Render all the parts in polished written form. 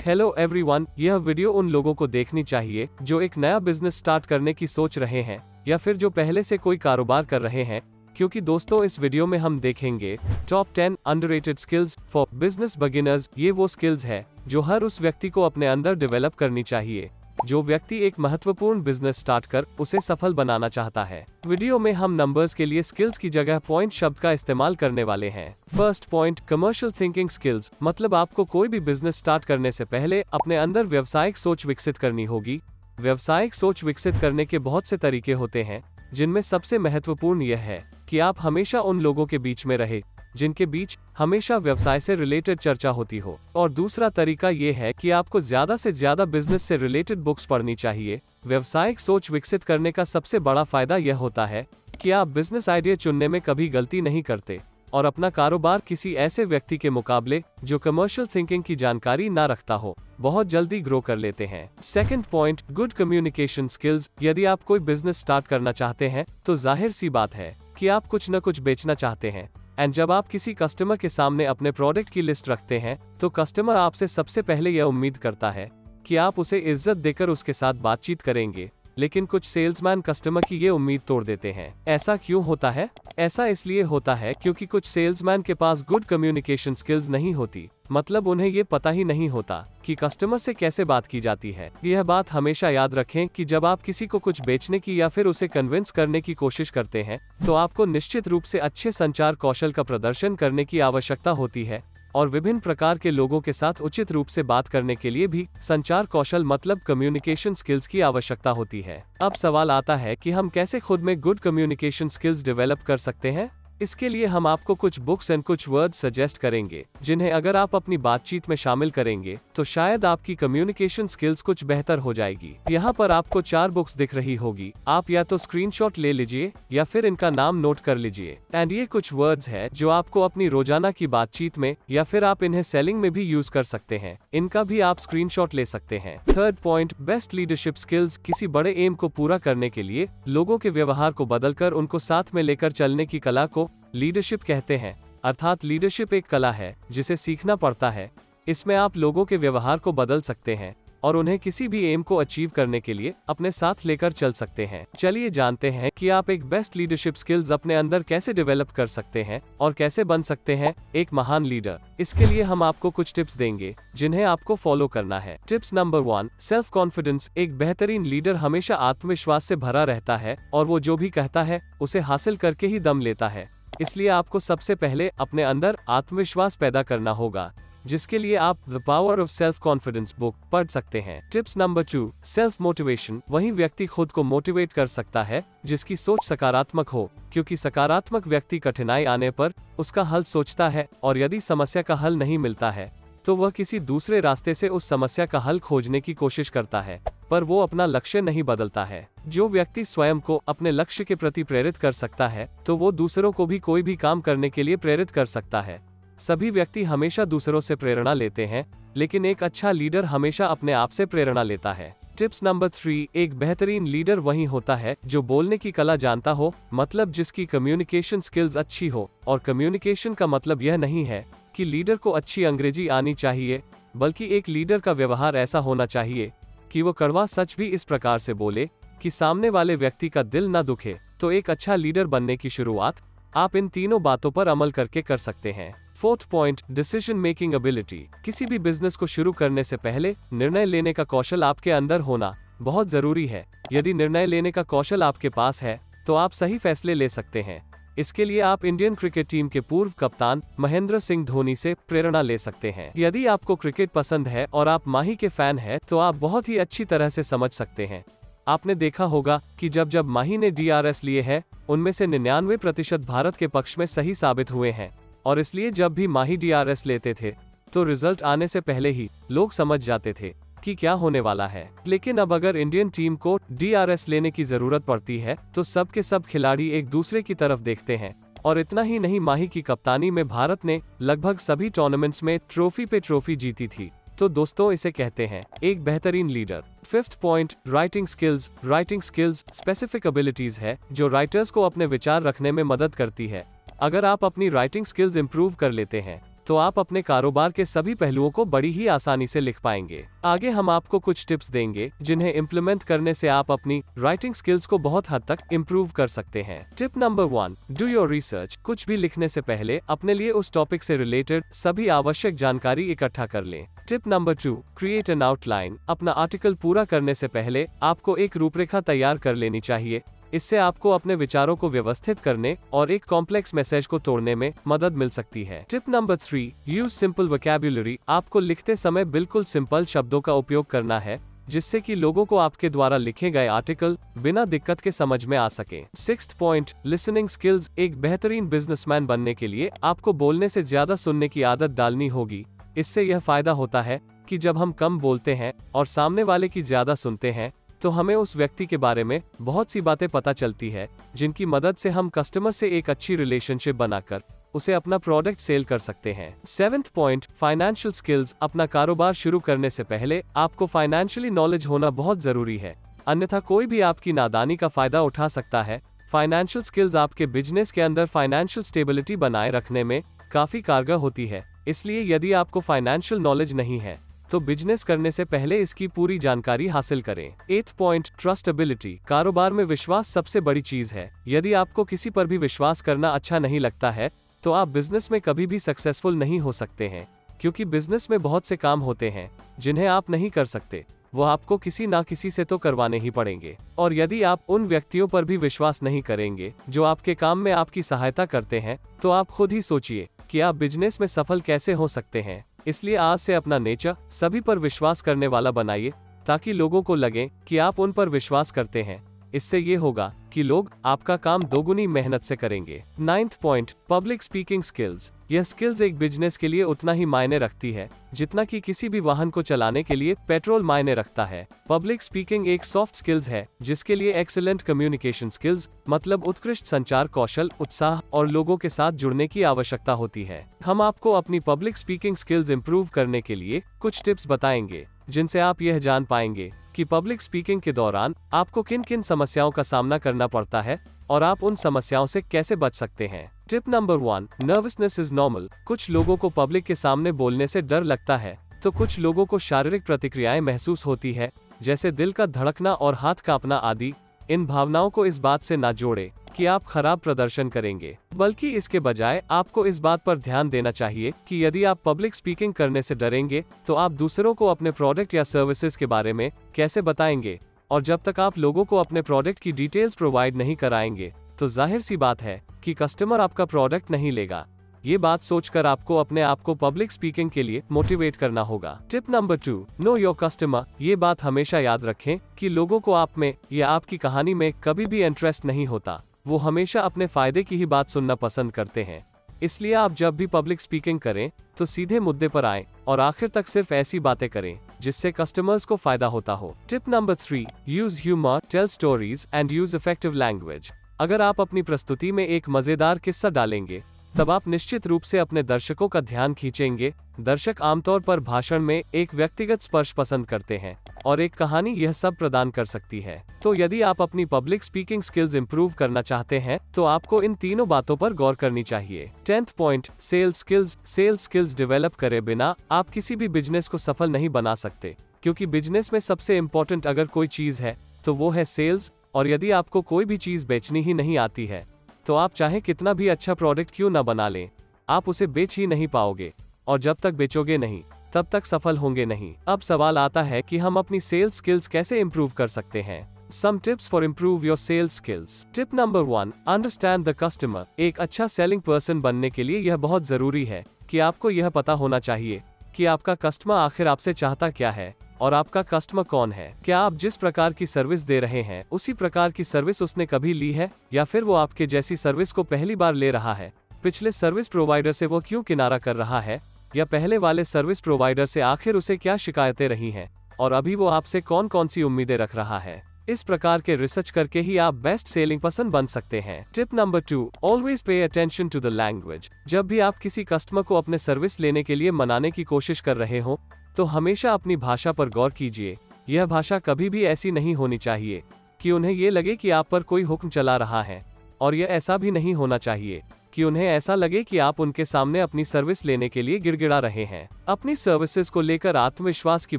Hello everyone, यह video उन लोगों को देखनी चाहिए जो एक नया बिजनेस स्टार्ट करने की सोच रहे हैं या फिर जो पहले से कोई कारोबार कर रहे हैं, क्योंकि दोस्तों इस वीडियो में हम देखेंगे top 10 underrated skills for business beginners. ये वो स्किल्स है जो हर उस व्यक्ति को अपने अंदर डेवलप करनी चाहिए जो व्यक्ति एक महत्वपूर्ण बिजनेस स्टार्ट कर उसे सफल बनाना चाहता है। वीडियो में हम नंबर्स के लिए स्किल्स की जगह पॉइंट शब्द का इस्तेमाल करने वाले हैं। First point, commercial thinking skills, मतलब आपको कोई भी बिजनेस स्टार्ट करने से पहले अपने अंदर व्यावसायिक सोच विकसित करनी होगी। व्यावसायिक सोच विकसित करने के बहुत से तरीके होते हैं, जिनमें सबसे महत्वपूर्ण यह है कि आप हमेशा उन लोगों के बीच में रहे जिनके बीच हमेशा व्यवसाय से रिलेटेड चर्चा होती हो। और दूसरा तरीका ये है कि आपको ज्यादा से ज्यादा बिजनेस से रिलेटेड बुक्स पढ़नी चाहिए। व्यावसायिक सोच विकसित करने का सबसे बड़ा फायदा यह होता है कि आप बिजनेस आइडिया चुनने में कभी गलती नहीं करते और अपना कारोबार किसी ऐसे व्यक्ति के मुकाबले जो कमर्शियल थिंकिंग की जानकारी ना रखता हो, बहुत जल्दी ग्रो कर लेते हैं। Second point, good communication skills. यदि आप कोई बिजनेस स्टार्ट करना चाहते हैं तो जाहिर सी बात है कि आप कुछ न कुछ बेचना चाहते हैं, एंड जब आप किसी कस्टमर के सामने अपने प्रोडक्ट की लिस्ट रखते हैं तो कस्टमर आपसे सबसे पहले यह उम्मीद करता है कि आप उसे इज्जत देकर उसके साथ बातचीत करेंगे, लेकिन कुछ सेल्समैन कस्टमर की ये उम्मीद तोड़ देते हैं। ऐसा क्यों होता है? ऐसा इसलिए होता है क्योंकि कुछ सेल्समैन के पास गुड कम्युनिकेशन स्किल्स नहीं होती, मतलब उन्हें ये पता ही नहीं होता कि कस्टमर से कैसे बात की जाती है। यह बात हमेशा याद रखें कि जब आप किसी को कुछ बेचने की या फिर उसे कन्विंस करने की कोशिश करते हैं तो आपको निश्चित रूप से अच्छे संचार कौशल का प्रदर्शन करने की आवश्यकता होती है और विभिन्न प्रकार के लोगों के साथ उचित रूप से बात करने के लिए भी संचार कौशल मतलब कम्युनिकेशन स्किल्स की आवश्यकता होती है। अब सवाल आता है कि हम कैसे खुद में गुड कम्युनिकेशन स्किल्स डेवलप कर सकते हैं। इसके लिए हम आपको कुछ बुक्स एंड कुछ वर्ड्स सजेस्ट करेंगे, जिन्हें अगर आप अपनी बातचीत में शामिल करेंगे तो शायद आपकी कम्युनिकेशन स्किल्स कुछ बेहतर हो जाएगी। यहाँ पर आपको 4 बुक्स दिख रही होगी, आप या तो स्क्रीनशॉट ले लीजिए या फिर इनका नाम नोट कर लीजिए। एंड ये कुछ वर्ड्स है जो आपको अपनी रोजाना की बातचीत में या फिर आप इन्हें सेलिंग में भी यूज कर सकते हैं, इनका भी आप स्क्रीनशॉट ले सकते हैं। Third point, best leadership skills. किसी बड़े एम को पूरा करने के लिए लोगों के व्यवहार को बदलकर उनको साथ में लेकर चलने की कला को लीडरशिप कहते हैं। अर्थात लीडरशिप एक कला है जिसे सीखना पड़ता है। इसमें आप लोगों के व्यवहार को बदल सकते हैं और उन्हें किसी भी एम को अचीव करने के लिए अपने साथ लेकर चल सकते हैं। चलिए जानते हैं कि आप एक बेस्ट लीडरशिप स्किल्स अपने अंदर कैसे डेवलप कर सकते हैं और कैसे बन सकते हैं एक महान लीडर। इसके लिए हम आपको कुछ टिप्स देंगे जिन्हें आपको फॉलो करना है। Tips number 1, self confidence. एक बेहतरीन लीडर हमेशा आत्मविश्वास से भरा रहता है और वो जो भी कहता है उसे हासिल करके ही दम लेता है। इसलिए आपको सबसे पहले अपने अंदर आत्मविश्वास पैदा करना होगा, जिसके लिए आप the power of self confidence book पढ़ सकते हैं। Tips number 2, self motivation. वही व्यक्ति खुद को मोटिवेट कर सकता है जिसकी सोच सकारात्मक हो, क्योंकि सकारात्मक व्यक्ति कठिनाई आने पर उसका हल सोचता है और यदि समस्या का हल नहीं मिलता है तो वह किसी दूसरे रास्ते से उस समस्या का हल खोजने की कोशिश करता है, पर वो अपना लक्ष्य नहीं बदलता है। जो व्यक्ति स्वयं को अपने लक्ष्य के प्रति प्रेरित कर सकता है तो वो दूसरों को भी कोई भी काम करने के लिए प्रेरित कर सकता है। सभी व्यक्ति हमेशा दूसरों से प्रेरणा लेते हैं, लेकिन एक अच्छा लीडर हमेशा अपने आप से प्रेरणा लेता है। टिप्स नंबर 3, एक बेहतरीन लीडर वही होता है जो बोलने की कला जानता हो, मतलब जिसकी कम्युनिकेशन स्किल्स अच्छी हो। और कम्युनिकेशन का मतलब यह नहीं है कि लीडर को अच्छी अंग्रेजी आनी चाहिए, बल्कि एक लीडर का व्यवहार ऐसा होना चाहिए कि वो कड़वा सच भी इस प्रकार से बोले कि सामने वाले व्यक्ति का दिल न दुखे। तो एक अच्छा लीडर बनने की शुरुआत आप इन तीनों बातों पर अमल करके कर सकते हैं। Fourth point, decision making ability. किसी भी बिजनेस को शुरू करने से पहले निर्णय लेने का कौशल आपके अंदर होना बहुत जरूरी है। यदि निर्णय लेने का कौशल आपके पास है तो आप सही फैसले ले सकते हैं। इसके लिए आप इंडियन क्रिकेट टीम के पूर्व कप्तान महेंद्र सिंह धोनी से प्रेरणा ले सकते हैं। यदि आपको क्रिकेट पसंद है और आप माही के फैन हैं तो आप बहुत ही अच्छी तरह से समझ सकते हैं। आपने देखा होगा कि जब माही ने DRS लिए हैं उनमें से 99% भारत के पक्ष में सही साबित हुए हैं, और इसलिए जब भी माही DRS लेते थे तो रिजल्ट आने से पहले ही लोग समझ जाते थे कि क्या होने वाला है। लेकिन अब अगर इंडियन टीम को DRS लेने की जरूरत पड़ती है तो सब के सब खिलाड़ी एक दूसरे की तरफ देखते हैं। और इतना ही नहीं, माही की कप्तानी में भारत ने लगभग सभी टूर्नामेंट्स में ट्रॉफी पे ट्रॉफी जीती थी। तो दोस्तों इसे कहते हैं एक बेहतरीन leader. Fifth point, writing skills. Writing skills specific abilities है जो राइटर्स को अपने विचार रखने में मदद करती है। अगर आप अपनी राइटिंग स्किल्स इंप्रूव कर लेते हैं तो आप अपने कारोबार के सभी पहलुओं को बड़ी ही आसानी से लिख पाएंगे। आगे हम आपको कुछ टिप्स देंगे जिन्हें इम्प्लीमेंट करने से आप अपनी राइटिंग स्किल्स को बहुत हद तक इम्प्रूव कर सकते हैं। Tip number 1, do your research. कुछ भी लिखने से पहले अपने लिए उस टॉपिक से रिलेटेड सभी आवश्यक जानकारी इकट्ठा कर लें। Tip number 2, create an outline. अपना आर्टिकल पूरा करने से पहले आपको एक रूपरेखा तैयार कर लेनी चाहिए। इससे आपको अपने विचारों को व्यवस्थित करने और एक कॉम्प्लेक्स मैसेज को तोड़ने में मदद मिल सकती है। Tip number 3, use simple vocabulary. आपको लिखते समय बिल्कुल सिंपल शब्दों का उपयोग करना है, जिससे कि लोगों को आपके द्वारा लिखे गए आर्टिकल बिना दिक्कत के समझ में आ सके। 6th point, listening skills. एक बेहतरीन बिजनेसमैन बनने के लिए आपको बोलने से ज्यादा सुनने की आदत डालनी होगी। इससे यह फायदा होता है कि जब हम कम बोलते हैं और सामने वाले की ज्यादा सुनते हैं, तो हमें उस व्यक्ति के बारे में बहुत सी बातें पता चलती है, जिनकी मदद से हम कस्टमर से एक अच्छी रिलेशनशिप बनाकर उसे अपना प्रोडक्ट सेल कर सकते हैं। 7th point, financial skills. अपना कारोबार शुरू करने से पहले आपको फाइनेंशियली नॉलेज होना बहुत जरूरी है, अन्यथा कोई भी आपकी नादानी का फायदा उठा सकता है। फाइनेंशियल स्किल्स आपके बिजनेस के अंदर फाइनेंशियल स्टेबिलिटी बनाए रखने में काफी कारगर होती है। इसलिए यदि आपको फाइनेंशियल नॉलेज नहीं है तो बिजनेस करने से पहले इसकी पूरी जानकारी हासिल करें। 8th point, ट्रस्टेबिलिटी। कारोबार में विश्वास सबसे बड़ी चीज है। यदि आपको किसी पर भी विश्वास करना अच्छा नहीं लगता है, तो आप बिजनेस में कभी भी सक्सेसफुल नहीं हो सकते हैं, क्योंकि बिजनेस में बहुत से काम होते हैं जिन्हें आप नहीं कर सकते, वो आपको किसी ना किसी से तो करवाने ही पड़ेंगे। और यदि आप उन व्यक्तियों पर भी विश्वास नहीं करेंगे जो आपके काम में आपकी सहायता करते हैं, तो आप खुद ही सोचिए कि आप बिजनेस में सफल कैसे हो सकते हैं। इसलिए आज से अपना नेचर सभी पर विश्वास करने वाला बनाइए, ताकि लोगों को लगे कि आप उन पर विश्वास करते हैं। इससे ये होगा कि लोग आपका काम दोगुनी मेहनत से करेंगे। 9th point, public speaking skills. यह स्किल्स एक बिजनेस के लिए उतना ही मायने रखती है जितना कि किसी भी वाहन को चलाने के लिए पेट्रोल मायने रखता है। पब्लिक स्पीकिंग एक सॉफ्ट स्किल्स है जिसके लिए एक्सीलेंट कम्युनिकेशन स्किल्स मतलब उत्कृष्ट संचार कौशल, उत्साह और लोगों के साथ जुड़ने की आवश्यकता होती है। हम आपको अपनी पब्लिक स्पीकिंग स्किल्स इंप्रूव करने के लिए कुछ टिप्स बताएंगे, जिनसे आप यह जान पाएंगे कि पब्लिक स्पीकिंग के दौरान आपको किन किन समस्याओं का सामना करना पड़ता है और आप उन समस्याओं से कैसे बच सकते हैं। Tip number 1, nervousness is normal. कुछ लोगों को पब्लिक के सामने बोलने से डर लगता है, तो कुछ लोगों को शारीरिक प्रतिक्रियाएं महसूस होती है, जैसे दिल का धड़कना और हाथ कांपना आदि। इन भावनाओं को इस बात से ना जोड़े कि आप खराब प्रदर्शन करेंगे, बल्कि इसके बजाय आपको इस बात पर ध्यान देना चाहिए कि यदि आप पब्लिक स्पीकिंग करने से डरेंगे, तो आप दूसरों को अपने प्रोडक्ट या सर्विसेज के बारे में कैसे बताएंगे। और जब तक आप लोगों को अपने प्रोडक्ट की डिटेल्स प्रोवाइड नहीं कराएंगे, तो जाहिर सी बात है कि कस्टमर आपका प्रोडक्ट नहीं लेगा। ये बात सोचकर आपको अपने आप को पब्लिक स्पीकिंग के लिए मोटिवेट करना होगा। Tip number 2, know your customer. ये बात हमेशा याद रखें कि लोगों को आप में या आपकी कहानी में कभी भी इंटरेस्ट नहीं होता। वो हमेशा अपने फायदे की ही बात सुनना पसंद करते हैं। इसलिए आप जब भी पब्लिक स्पीकिंग करें तो सीधे मुद्दे पर आएं और आखिर तक सिर्फ ऐसी बातें करें जिससे कस्टमर्स को फायदा होता हो। Tip number 3, use humour, tell stories and use effective language. अगर आप अपनी प्रस्तुति में एक मजेदार किस्सा डालेंगे, तब आप निश्चित रूप से अपने दर्शकों का ध्यान खींचेंगे। दर्शक आमतौर पर भाषण में एक व्यक्तिगत स्पर्श पसंद करते हैं और एक कहानी यह सब प्रदान कर सकती है। तो यदि आप अपनी पब्लिक स्पीकिंग स्किल्स इंप्रूव करना चाहते हैं, तो आपको इन तीनों बातों पर गौर करनी चाहिए। 10th point, sales skills. Sales skills develop करे बिना आप किसी भी बिजनेस को सफल नहीं बना सकते, क्योंकि बिजनेस में सबसे इम्पोर्टेंट अगर कोई चीज है तो वो है सेल्स। और यदि आपको कोई भी चीज बेचनी ही नहीं आती है, तो आप चाहे कितना भी अच्छा प्रोडक्ट क्यों ना बना लें, आप उसे बेच ही नहीं पाओगे। और जब तक बेचोगे नहीं, तब तक सफल होंगे नहीं। अब सवाल आता है कि हम अपनी सेल्स स्किल्स कैसे इंप्रूव कर सकते हैं। Some tips for improve your sales skills. Tip number 1, understand the customer. एक अच्छा सेलिंग पर्सन बनने के लिए यह बहुत जरूरी है कि आपको यह पता होना चाहिए कि आपका कस्टमर आखिर आपसे चाहता क्या है और आपका कस्टमर कौन है। क्या आप जिस प्रकार की सर्विस दे रहे हैं उसी प्रकार की सर्विस उसने कभी ली है, या फिर वो आपके जैसी सर्विस को पहली बार ले रहा है। पिछले सर्विस प्रोवाइडर से वो क्यों किनारा कर रहा है, या पहले वाले सर्विस प्रोवाइडर से आखिर उसे क्या शिकायतें रही हैं, और अभी वो आपसे कौन कौन सी उम्मीदें रख रहा है। इस प्रकार के रिसर्च करके ही आप बेस्ट सेलिंग पर्सन बन सकते हैं। Tip number 2, always pay attention to the language. जब भी आप किसी कस्टमर को अपने सर्विस लेने के लिए मनाने की कोशिश कर रहे हो, तो हमेशा अपनी भाषा पर गौर कीजिए। यह भाषा कभी भी ऐसी नहीं होनी चाहिए कि उन्हें ये लगे कि आप पर कोई हुक्म चला रहा है, और यह ऐसा भी नहीं होना चाहिए कि उन्हें ऐसा लगे कि आप उनके सामने अपनी सर्विस लेने के लिए गिड़गिड़ा रहे हैं। अपनी सर्विसेज को लेकर आत्मविश्वास की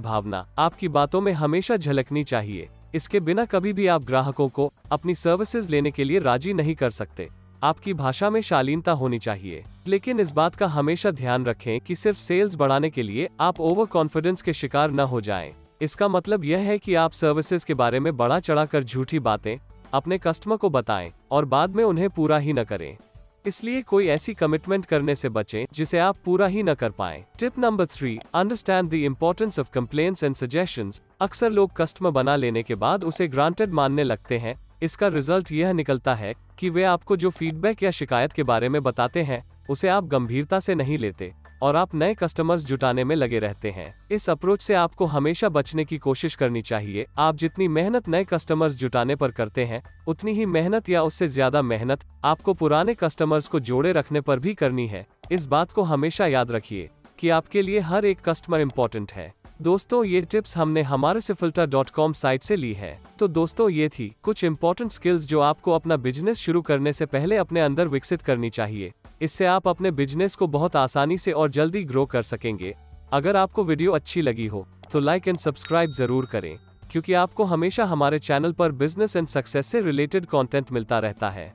भावना आपकी बातों में हमेशा झलकनी चाहिए। इसके बिना कभी भी आप ग्राहकों को अपनी सर्विसेज लेने के लिए राजी नहीं कर सकते। आपकी भाषा में शालीनता होनी चाहिए, लेकिन इस बात का हमेशा ध्यान रखें कि सिर्फ सेल्स बढ़ाने के लिए आप ओवर कॉन्फिडेंस के शिकार न हो जाएं। इसका मतलब यह है कि आप सर्विसेज के बारे में बढ़ा चढ़ाकर झूठी बातें अपने कस्टमर को बताएं और बाद में उन्हें पूरा ही न करें। इसलिए कोई ऐसी कमिटमेंट करने से बचें जिसे आप पूरा ही न कर पाएं। Tip number 3, understand the importance of complaints and suggestions. अक्सर लोग कस्टमर बना लेने के बाद उसे ग्रांटेड मानने लगते हैं। इसका रिजल्ट यह निकलता है कि वे आपको जो फीडबैक या शिकायत के बारे में बताते हैं उसे आप गंभीरता से नहीं लेते और आप नए कस्टमर्स जुटाने में लगे रहते हैं। इस अप्रोच से आपको हमेशा बचने की कोशिश करनी चाहिए। आप जितनी मेहनत नए कस्टमर्स जुटाने पर करते हैं, उतनी ही मेहनत या उससे ज्यादा मेहनत आपको पुराने कस्टमर्स को जोड़े रखने पर भी करनी है। इस बात को हमेशा याद रखिए कि आपके लिए हर एक कस्टमर इंपॉर्टेंट है। दोस्तों, ये टिप्स हमने हमारे sefilter.com साइट से ली है। तो दोस्तों, ये थी कुछ इंपॉर्टेंट स्किल्स जो आपको अपना बिजनेस शुरू करने से पहले अपने अंदर विकसित करनी चाहिए। इससे आप अपने बिजनेस को बहुत आसानी से और जल्दी ग्रो कर सकेंगे। अगर आपको वीडियो अच्छी लगी हो तो लाइक एंड सब्सक्राइब जरूर करें, क्योंकि आपको हमेशा हमारे चैनल पर बिजनेस एंड सक्सेस से रिलेटेड कंटेंट मिलता रहता है।